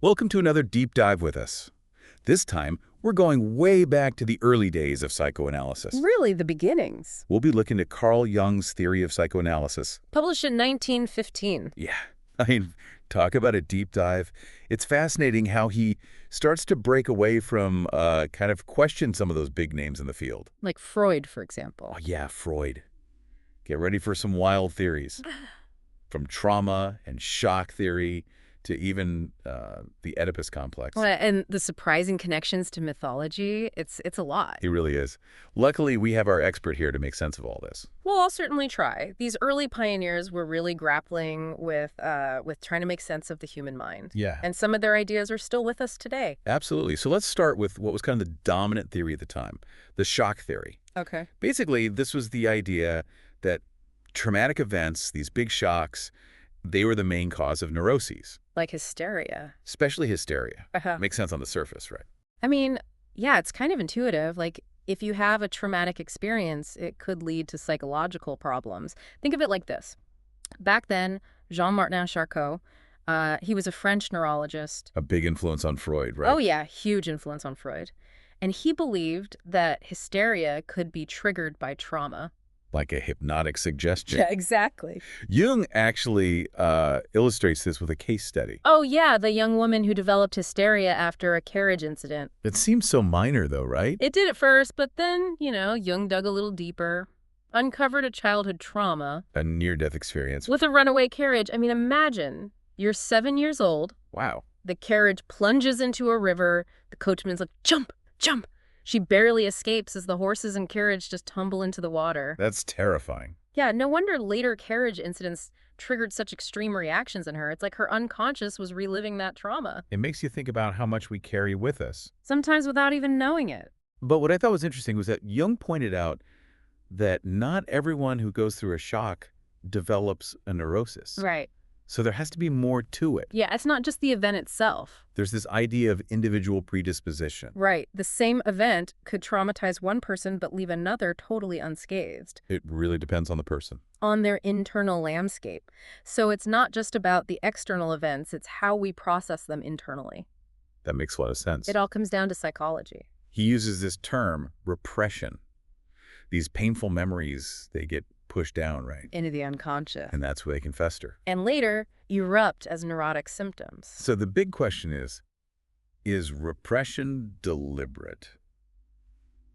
Welcome to another deep dive with us. This time, we're going way back to the early days of psychoanalysis. Really, the beginnings. We'll be looking at Carl Jung's theory of psychoanalysis. Published in 1915. Yeah, I mean, talk about a deep dive. It's fascinating how he starts to break away from kind of question some of those big names in the field. Like Freud, for example. Oh yeah, Freud. Get ready for some wild theories. From trauma and shock theory to even the Oedipus complex. And the surprising connections to mythology, it's a lot. He really is. Luckily, we have our expert here to make sense of all this. Well, I'll certainly try. These early pioneers were really grappling with trying to make sense of the human mind. Yeah. And some of their ideas are still with us today. Absolutely. So let's start with what was kind of the dominant theory at the time, the shock theory. Okay. Basically, this was the idea that traumatic events, these big shocks, they were the main cause of neuroses. Like hysteria. Especially hysteria. Uh-huh. Makes sense on the surface, right? I mean, yeah, it's kind of intuitive. Like, if you have a traumatic experience, it could lead to psychological problems. Think of it like this. Back then, Jean-Martin Charcot, he was a French neurologist. A big influence on Freud, right? Oh, yeah, huge influence on Freud. And he believed that hysteria could be triggered by trauma. Like a hypnotic suggestion. Yeah, exactly. Jung actually illustrates this with a case study. Oh, yeah, the young woman who developed hysteria after a carriage incident. It seems so minor, though, right? It did at first, but then, Jung dug a little deeper, uncovered a childhood trauma. A near-death experience. With a runaway carriage. I mean, imagine, you're 7 years old. Wow. The carriage plunges into a river. The coachman's like, jump, jump. She barely escapes as the horses and carriage just tumble into the water. That's terrifying. Yeah, no wonder later carriage incidents triggered such extreme reactions in her. It's like her unconscious was reliving that trauma. It makes you think about how much we carry with us. Sometimes without even knowing it. But what I thought was interesting was that Jung pointed out that not everyone who goes through a shock develops a neurosis. Right. So there has to be more to it. Yeah, it's not just the event itself. There's this idea of individual predisposition. Right. The same event could traumatize one person but leave another totally unscathed. It really depends on the person. On their internal landscape. So it's not just about the external events, it's how we process them internally. That makes a lot of sense. It all comes down to psychology. He uses this term, repression. These painful memories, they get pushed down, right? Into the unconscious. And that's where they can fester. And later, erupt as neurotic symptoms. So the big question is repression deliberate?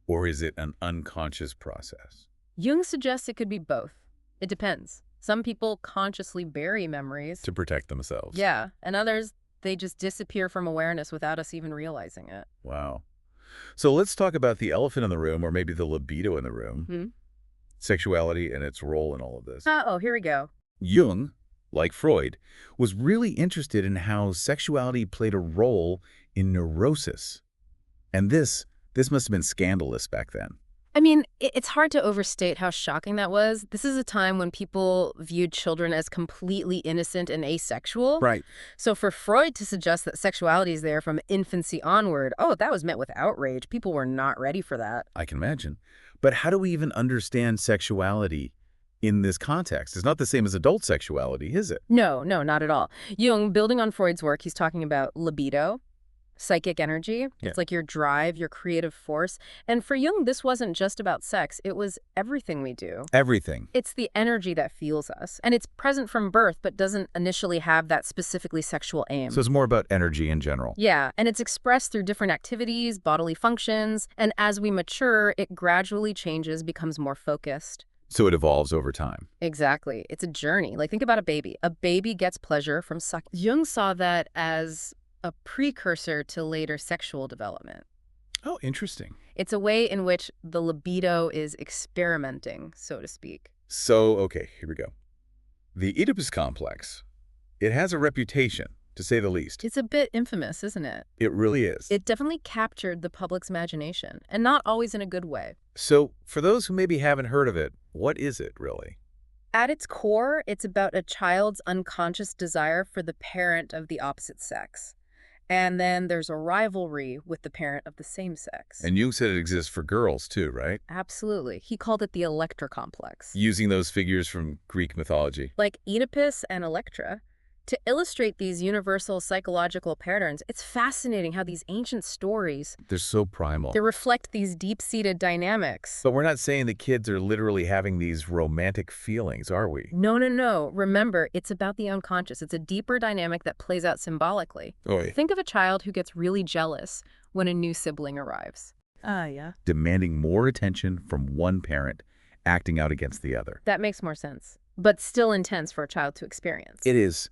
Or is it an unconscious process? Jung suggests it could be both. It depends. Some people consciously bury memories. To protect themselves. Yeah, and others, they just disappear from awareness without us even realizing it. Wow. So let's talk about the elephant in the room, or maybe the libido in the room. Sexuality and its role in all of this. Oh, here we go. Jung, like Freud, was really interested in how sexuality played a role in neurosis. And this must have been scandalous back then. I mean, it's hard to overstate how shocking that was. This is a time when people viewed children as completely innocent and asexual. Right. So for Freud to suggest that sexuality is there from infancy onward, that was met with outrage. People were not ready for that. I can imagine. But how do we even understand sexuality in this context? It's not the same as adult sexuality, is it? No, not at all. Jung, building on Freud's work, he's talking about libido, psychic energy. It's like your drive, your creative force. And for Jung, this wasn't just about sex. It was everything we do. Everything. It's the energy that fuels us. And it's present from birth, but doesn't initially have that specifically sexual aim. So it's more about energy in general. Yeah, and it's expressed through different activities, bodily functions. And as we mature, it gradually changes, becomes more focused. So it evolves over time. Exactly. It's a journey. Like, think about a baby. A baby gets pleasure from sucking. Jung saw that as a precursor to later sexual development. Oh, interesting. It's a way in which the libido is experimenting, so to speak. So, okay, here we go. The Oedipus complex, it has a reputation, to say the least. It's a bit infamous, isn't it? It really is. It definitely captured the public's imagination, and not always in a good way. So, for those who maybe haven't heard of it, what is it really? At its core, it's about a child's unconscious desire for the parent of the opposite sex. And then there's a rivalry with the parent of the same sex. And Jung said it exists for girls too, right? Absolutely. He called it the Electra complex. Using those figures from Greek mythology. Like Oedipus and Electra, To illustrate these universal psychological patterns, it's fascinating how these ancient stories, They're so primal. they reflect these deep-seated dynamics. But we're not saying that kids are literally having these romantic feelings, are we? No, no, no. Remember, it's about the unconscious. It's a deeper dynamic that plays out symbolically. Oy. Think of a child who gets really jealous when a new sibling arrives. Yeah. Demanding more attention from one parent, acting out against the other. That makes more sense, but still intense for a child to experience. It is.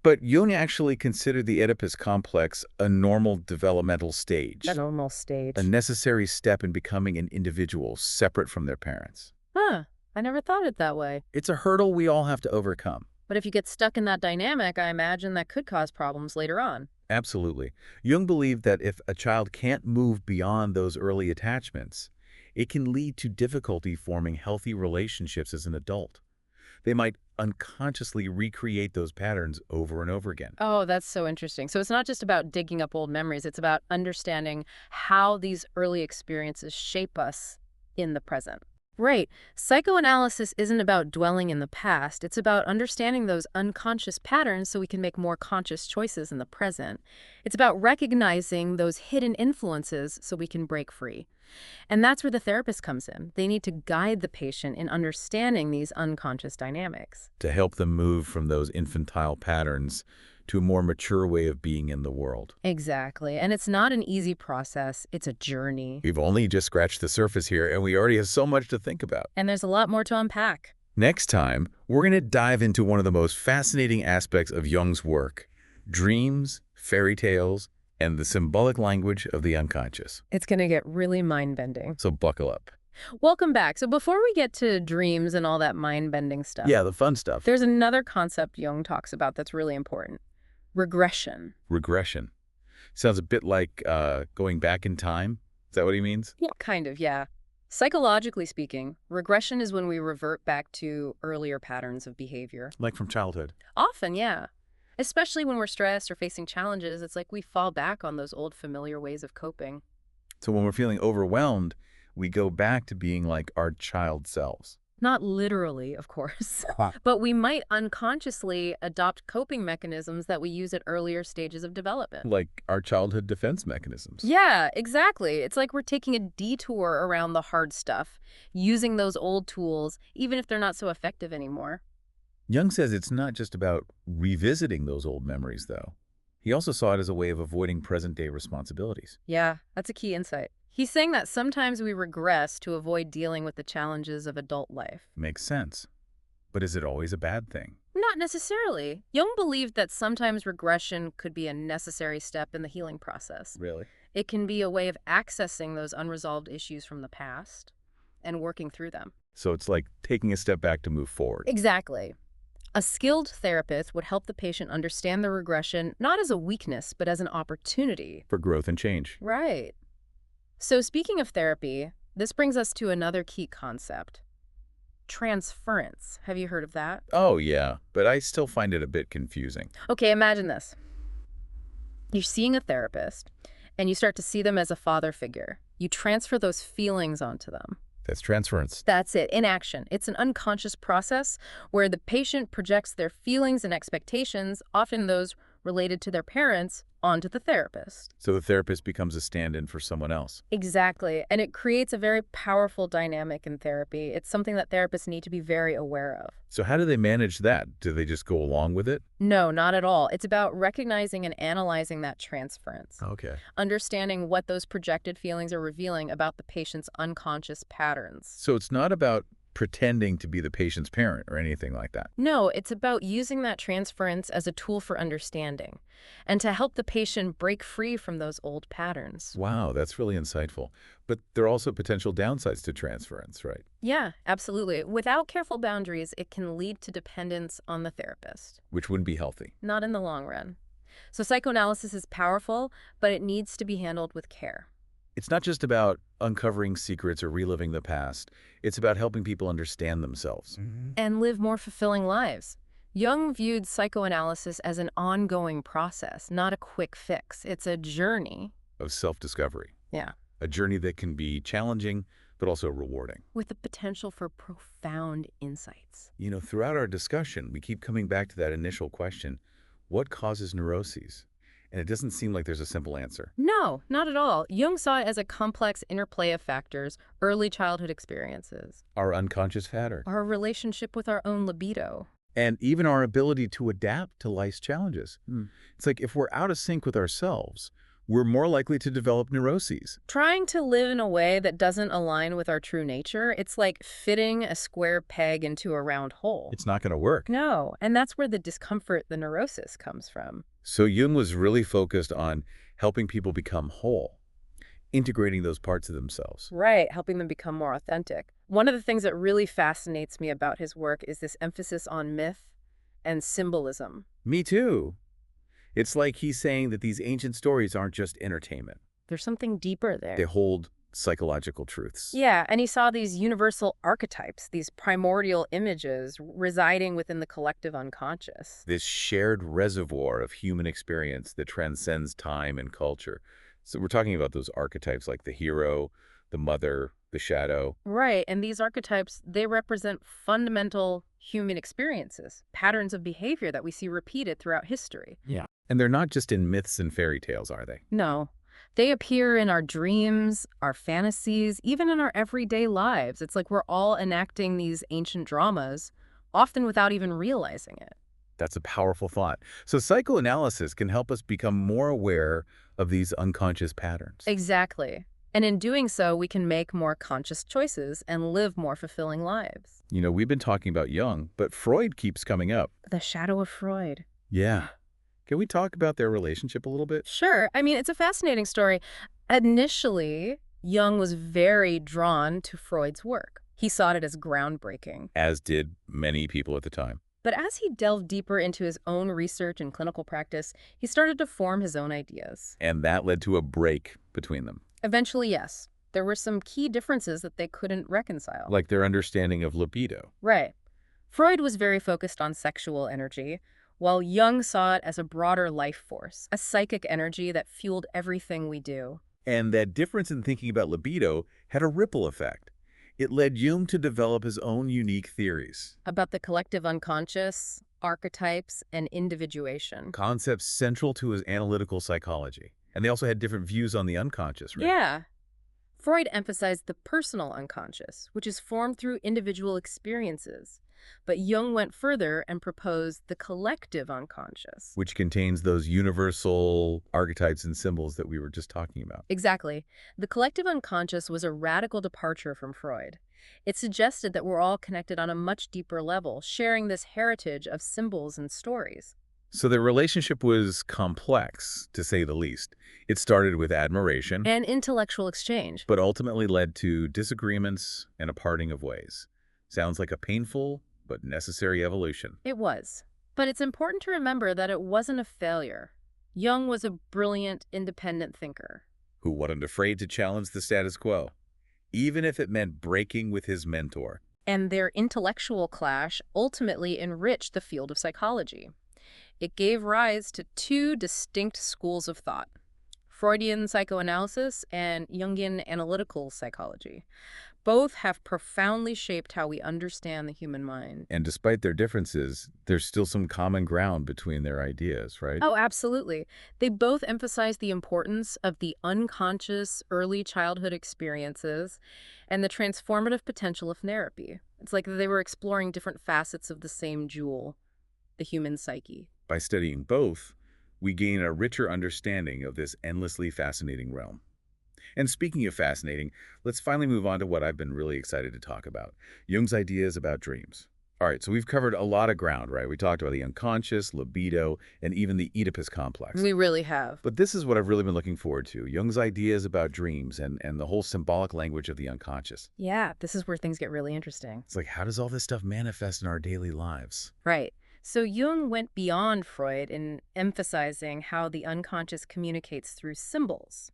But Jung actually considered the Oedipus complex a normal developmental stage. A normal stage. A necessary step in becoming an individual separate from their parents. Huh. I never thought it that way. It's a hurdle we all have to overcome. But if you get stuck in that dynamic, I imagine that could cause problems later on. Absolutely. Jung believed that if a child can't move beyond those early attachments, it can lead to difficulty forming healthy relationships as an adult. They might unconsciously recreate those patterns over and over again. Oh, that's so interesting. So it's not just about digging up old memories. It's about understanding how these early experiences shape us in the present. Right. Psychoanalysis isn't about dwelling in the past. It's about understanding those unconscious patterns so we can make more conscious choices in the present. It's about recognizing those hidden influences so we can break free. And that's where the therapist comes in. They need to guide the patient in understanding these unconscious dynamics. To help them move from those infantile patterns to a more mature way of being in the world. Exactly. And it's not an easy process. It's a journey. We've only just scratched the surface here, and we already have so much to think about. And there's a lot more to unpack. Next time, we're going to dive into one of the most fascinating aspects of Jung's work: dreams, fairy tales, and the symbolic language of the unconscious. It's going to get really mind-bending. So buckle up. Welcome back. So before we get to dreams and all that mind-bending stuff, Yeah, the fun stuff. there's another concept Jung talks about that's really important. Regression. Regression. Sounds a bit like going back in time. Is that what he means? Yeah, kind of, yeah. Psychologically speaking, regression is when we revert back to earlier patterns of behavior. Like from childhood. Often, yeah. Especially when we're stressed or facing challenges, it's like we fall back on those old familiar ways of coping. So when we're feeling overwhelmed, we go back to being like our child selves. Not literally, of course, but we might unconsciously adopt coping mechanisms that we use at earlier stages of development. Like our childhood defense mechanisms. Yeah, exactly. It's like we're taking a detour around the hard stuff, using those old tools, even if they're not so effective anymore. Jung says it's not just about revisiting those old memories, though. He also saw it as a way of avoiding present-day responsibilities. Yeah, that's a key insight. He's saying that sometimes we regress to avoid dealing with the challenges of adult life. Makes sense. But is it always a bad thing? Not necessarily. Jung believed that sometimes regression could be a necessary step in the healing process. Really? It can be a way of accessing those unresolved issues from the past and working through them. So it's like taking a step back to move forward. Exactly. A skilled therapist would help the patient understand the regression not as a weakness, but as an opportunity. For growth and change. Right. So speaking of therapy, this brings us to another key concept. Transference. Have you heard of that? Oh, yeah. But I still find it a bit confusing. Okay, imagine this. You're seeing a therapist, and you start to see them as a father figure. You transfer those feelings onto them. That's transference. That's it, in action. It's an unconscious process where the patient projects their feelings and expectations, often those related to their parents, onto the therapist. So the therapist becomes a stand-in for someone else. Exactly, and it creates a very powerful dynamic in therapy. It's something that therapists need to be very aware of. So how do they manage that? Do they just go along with it? No, not at all. It's about recognizing and analyzing that transference. Okay. Understanding what those projected feelings are revealing about the patient's unconscious patterns. So it's not about pretending to be the patient's parent or anything like that. No, it's about using that transference as a tool for understanding and to help the patient break free from those old patterns. Wow, that's really insightful. But there are also potential downsides to transference, right? Yeah, absolutely. Without careful boundaries, it can lead to dependence on the therapist. Which wouldn't be healthy. Not in the long run. So psychoanalysis is powerful, but it needs to be handled with care. It's not just about uncovering secrets or reliving the past. It's about helping people understand themselves. And live more fulfilling lives. Jung viewed psychoanalysis as an ongoing process, not a quick fix. It's a journey. Of self-discovery. Yeah. A journey that can be challenging, but also rewarding. With the potential for profound insights. You know, throughout our discussion, we keep coming back to that initial question. What causes neuroses? And it doesn't seem like there's a simple answer. No, not at all. Jung saw it as a complex interplay of factors, early childhood experiences, Our unconscious pattern. our relationship with our own libido. And even our ability to adapt to life's challenges. It's like if we're out of sync with ourselves, we're more likely to develop neuroses. Trying to live in a way that doesn't align with our true nature, it's like fitting a square peg into a round hole. It's not going to work. No, and that's where the discomfort, the neurosis, comes from. So Jung was really focused on helping people become whole, integrating those parts of themselves. Right, helping them become more authentic. One of the things that really fascinates me about his work is this emphasis on myth and symbolism. Me too. It's like he's saying that these ancient stories aren't just entertainment. There's something deeper there. They hold psychological truths. Yeah, and he saw these universal archetypes, these primordial images residing within the collective unconscious. This shared reservoir of human experience that transcends time and culture. So we're talking about those archetypes like the hero, the mother, the shadow. Right, and these archetypes, they represent fundamental human experiences, patterns of behavior that we see repeated throughout history. Yeah. And they're not just in myths and fairy tales, are they? No, they appear in our dreams, our fantasies, even in our everyday lives. It's like we're all enacting these ancient dramas, often without even realizing it. That's a powerful thought. So psychoanalysis can help us become more aware of these unconscious patterns. Exactly. And in doing so, we can make more conscious choices and live more fulfilling lives. You know, we've been talking about Jung, but Freud keeps coming up. The shadow of Freud. Yeah. Can we talk about their relationship a little bit? Sure. I mean, it's a fascinating story. Initially, Jung was very drawn to Freud's work. He saw it as groundbreaking. As did many people at the time. But as he delved deeper into his own research and clinical practice, he started to form his own ideas. And that led to a break between them. Eventually, yes. There were some key differences that they couldn't reconcile. Like their understanding of libido. Right. Freud was very focused on sexual energy, while Jung saw it as a broader life force, a psychic energy that fueled everything we do. And that difference in thinking about libido had a ripple effect. It led Jung to develop his own unique theories. About the collective unconscious, archetypes, and individuation. Concepts central to his analytical psychology. And they also had different views on the unconscious, right? Yeah. Freud emphasized the personal unconscious, which is formed through individual experiences. But Jung went further and proposed the collective unconscious. Which contains those universal archetypes and symbols that we were just talking about. Exactly. The collective unconscious was a radical departure from Freud. It suggested that we're all connected on a much deeper level, sharing this heritage of symbols and stories. So the relationship was complex, to say the least. It started with admiration, And intellectual exchange. but ultimately led to disagreements and a parting of ways. Sounds like a painful but necessary evolution. It was. But it's important to remember that it wasn't a failure. Jung was a brilliant, independent thinker. Who wasn't afraid to challenge the status quo, even if it meant breaking with his mentor. And their intellectual clash ultimately enriched the field of psychology. It gave rise to two distinct schools of thought: Freudian psychoanalysis and Jungian analytical psychology. Both have profoundly shaped how we understand the human mind. And despite their differences, there's still some common ground between their ideas, right? Oh, absolutely. They both emphasize the importance of the unconscious early childhood experiences and the transformative potential of therapy. It's like they were exploring different facets of the same jewel, the human psyche. By studying both, we gain a richer understanding of this endlessly fascinating realm. And speaking of fascinating, let's finally move on to what I've been really excited to talk about: Jung's ideas about dreams. All right, so we've covered a lot of ground, right? We talked about the unconscious, libido, and even the Oedipus complex. We really have. But this is what I've really been looking forward to: Jung's ideas about dreams and the whole symbolic language of the unconscious. Yeah, this is where things get really interesting. It's like, how does all this stuff manifest in our daily lives? Right. So Jung went beyond Freud in emphasizing how the unconscious communicates through symbols.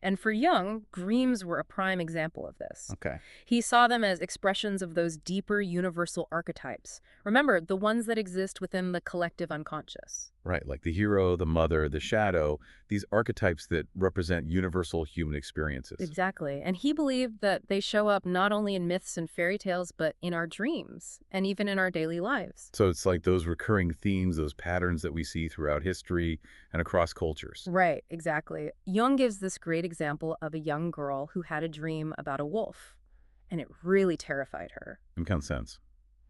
And for Jung, dreams were a prime example of this. Okay. He saw them as expressions of those deeper universal archetypes. Remember, the ones that exist within the collective unconscious. Right, like the hero, the mother, the shadow, these archetypes that represent universal human experiences. Exactly. And he believed that they show up not only in myths and fairy tales, but in our dreams and even in our daily lives. So it's like those recurring themes, those patterns that we see throughout history and across cultures. Right, exactly. Jung gives this great example of a young girl who had a dream about a wolf, and it really terrified her. In kind of sense.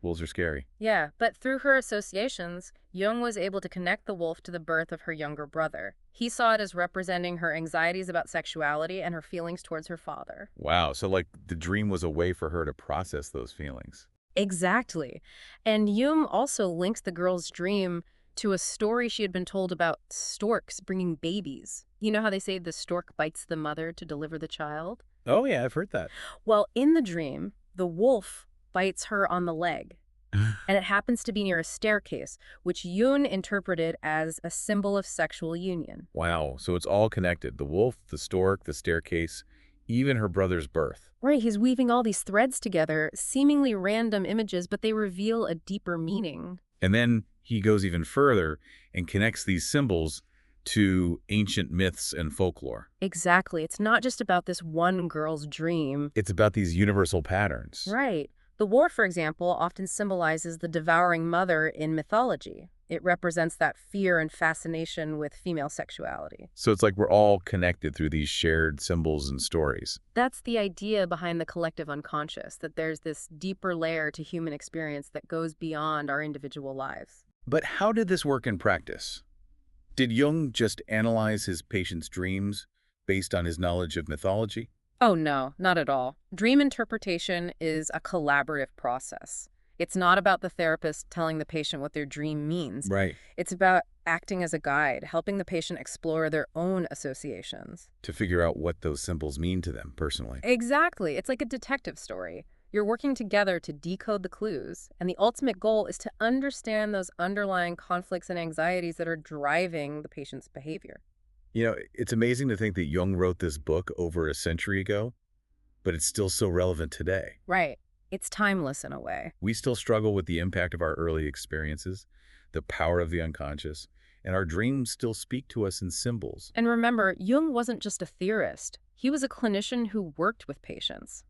Wolves are scary. Yeah, but through her associations, Jung was able to connect the wolf to the birth of her younger brother. He saw it as representing her anxieties about sexuality and her feelings towards her father. Wow, so like the dream was a way for her to process those feelings. Exactly. And Jung also links the girl's dream to a story she had been told about storks bringing babies. You know how they say the stork bites the mother to deliver the child? Oh yeah, I've heard that. Well, in the dream, the wolf bites her on the leg, and it happens to be near a staircase, which Jung interpreted as a symbol of sexual union. Wow, so it's all connected. The wolf, the stork, the staircase, even her brother's birth. Right, he's weaving all these threads together, seemingly random images, but they reveal a deeper meaning. And then he goes even further and connects these symbols to ancient myths and folklore. Exactly. It's not just about this one girl's dream. It's about these universal patterns. Right. The war, for example, often symbolizes the devouring mother in mythology. It represents that fear and fascination with female sexuality. So it's like we're all connected through these shared symbols and stories. That's the idea behind the collective unconscious, that there's this deeper layer to human experience that goes beyond our individual lives. But how did this work in practice? Did Jung just analyze his patient's dreams based on his knowledge of mythology? Oh, no, not at all. Dream interpretation is a collaborative process. It's not about the therapist telling the patient what their dream means. Right. It's about acting as a guide, helping the patient explore their own associations. To figure out what those symbols mean to them personally. Exactly. It's like a detective story. You're working together to decode the clues, and the ultimate goal is to understand those underlying conflicts and anxieties that are driving the patient's behavior. You know, it's amazing to think that Jung wrote this book over a century ago, but it's still so relevant today. Right. It's timeless in a way. We still struggle with the impact of our early experiences, the power of the unconscious, and our dreams still speak to us in symbols. And remember, Jung wasn't just a theorist. He was a clinician who worked with patients.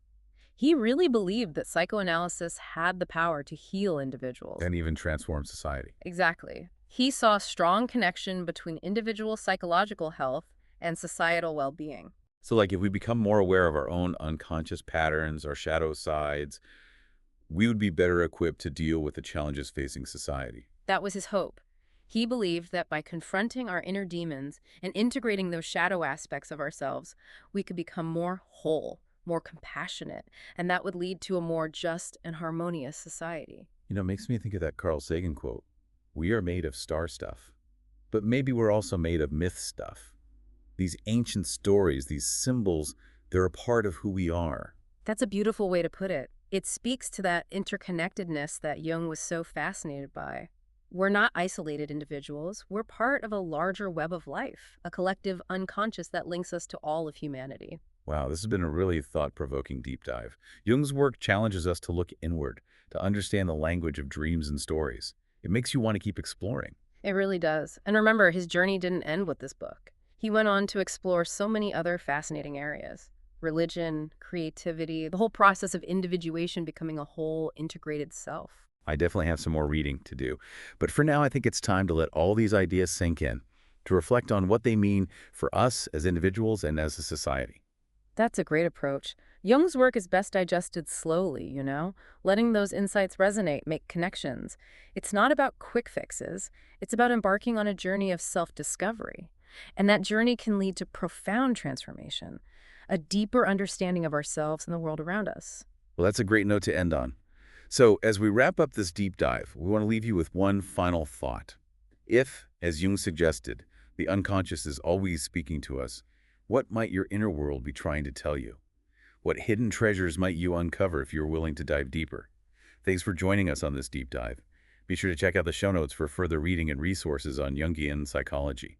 He really believed that psychoanalysis had the power to heal individuals. And even transform society. Exactly. He saw a strong connection between individual psychological health and societal well-being. So like if we become more aware of our own unconscious patterns, our shadow sides, we would be better equipped to deal with the challenges facing society. That was his hope. He believed that by confronting our inner demons and integrating those shadow aspects of ourselves, we could become more whole, more compassionate, and that would lead to a more just and harmonious society. You know, it makes me think of that Carl Sagan quote, "We are made of star stuff, but maybe we're also made of myth stuff." These ancient stories, these symbols, they're a part of who we are. That's a beautiful way to put it. It speaks to that interconnectedness that Jung was so fascinated by. We're not isolated individuals. We're part of a larger web of life, a collective unconscious that links us to all of humanity. Wow, this has been a really thought-provoking deep dive. Jung's work challenges us to look inward, to understand the language of dreams and stories. It makes you want to keep exploring. It really does. And remember, his journey didn't end with this book. He went on to explore so many other fascinating areas. Religion, creativity, the whole process of individuation becoming a whole integrated self. I definitely have some more reading to do. But for now, I think it's time to let all these ideas sink in, to reflect on what they mean for us as individuals and as a society. That's a great approach. Jung's work is best digested slowly, letting those insights resonate, make connections. It's not about quick fixes. It's about embarking on a journey of self-discovery. And that journey can lead to profound transformation, a deeper understanding of ourselves and the world around us. Well, that's a great note to end on. So as we wrap up this deep dive, we want to leave you with one final thought. If, as Jung suggested, the unconscious is always speaking to us, what might your inner world be trying to tell you? What hidden treasures might you uncover if you're willing to dive deeper? Thanks for joining us on this deep dive. Be sure to check out the show notes for further reading and resources on Jungian psychology.